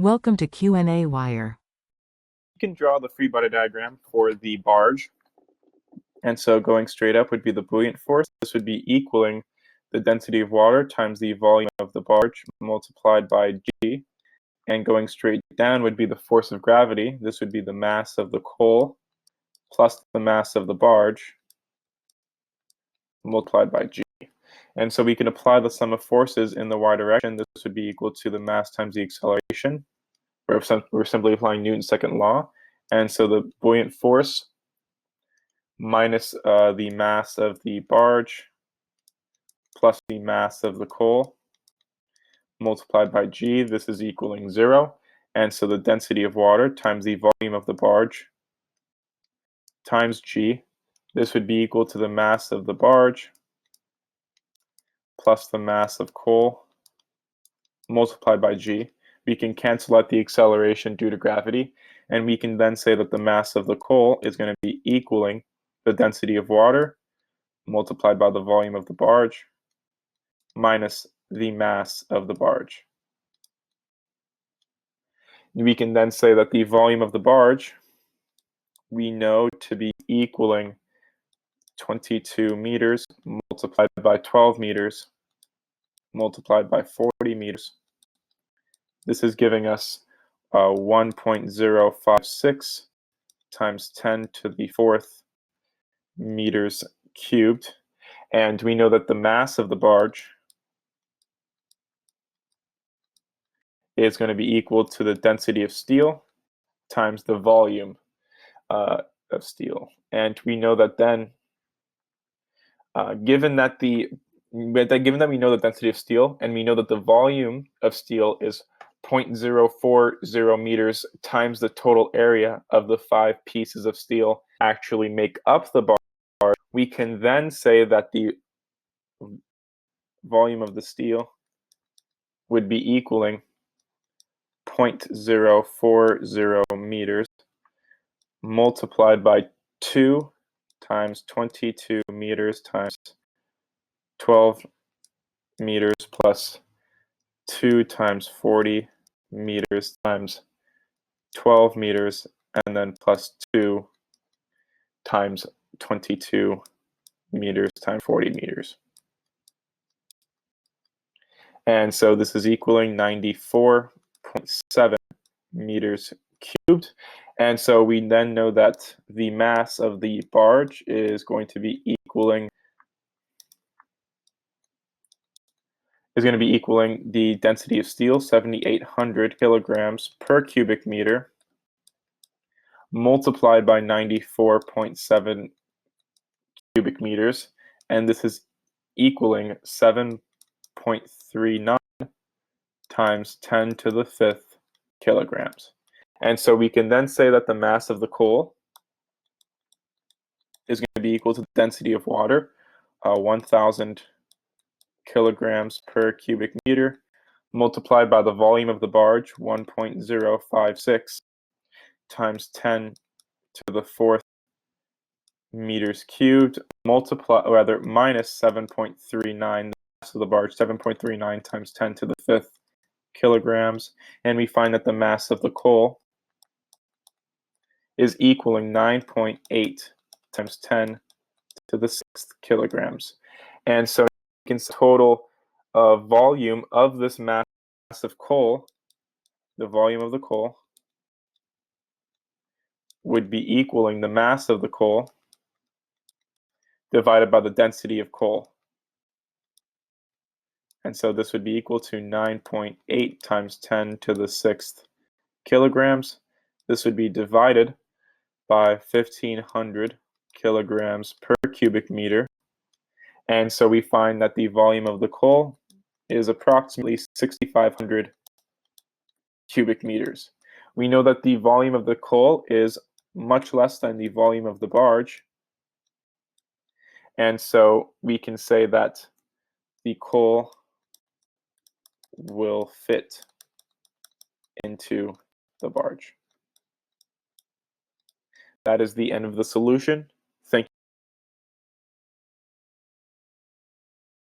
Welcome to qnawire. You can draw the free body diagram for the barge. And so going straight up would be the buoyant force. This would be equaling the density of water times the volume of the barge multiplied by G. And going straight down would be the force of gravity. This would be the mass of the coal plus the mass of the barge multiplied by G. And so we can apply the sum of forces in the y direction. This would be equal to the mass times the acceleration. We're simply applying Newton's second law. And so the buoyant force minus the mass of the barge plus the mass of the coal multiplied by G. This is equaling 0. And so the density of water times the volume of the barge times G. This would be equal to the mass of the barge plus the mass of coal multiplied by G. We can cancel out the acceleration due to gravity, and we can then say that the mass of the coal is going to be equaling the density of water multiplied by the volume of the barge minus the mass of the barge. We can then say that the volume of the barge we know to be equaling 22 meters multiplied by 12 meters multiplied by 40 meters. This is giving us 1.056 times 10 to the fourth meters cubed. And we know that the mass of the barge is going to be equal to the density of steel times the volume of steel. And we know that then, given that we know the density of steel, and we know that the volume of steel is 0.040 meters times the total area of the 5 pieces of steel actually make up the barge, we can then say that the volume of the steel would be equaling 0.040 meters multiplied by 2 times 22 meters times 12 meters plus 2 times 40 meters times 12 meters, and then plus 2 times 22 meters times 40 meters. And so this is equaling 94.7 meters cubed. And so we then know that the mass of the barge is going to be equaling the density of steel, 7,800 kilograms per cubic meter, multiplied by 94.7 cubic meters, and this is equaling 7.39 times 10 to the fifth kilograms. And so we can then say that the mass of the coal is going to be equal to the density of water, 1,000 kilograms per cubic meter, multiplied by the volume of the barge, 1.056 times 10 to the fourth meters cubed, minus 7.39, the mass of the barge, 7.39 times 10 to the fifth kilograms, and we find that the mass of the coal is equaling 9.8 times 10 to the sixth kilograms. And so you can see the total volume of this mass of coal, the volume of the coal, would be equaling the mass of the coal divided by the density of coal. And so this would be equal to 9.8 times 10 to the sixth kilograms. This would be divided by 1,500 kilograms per cubic meter. And so we find that the volume of the coal is approximately 6,500 cubic meters. We know that the volume of the coal is much less than the volume of the barge. And so we can say that the coal will fit into the barge. That is the end of the solution.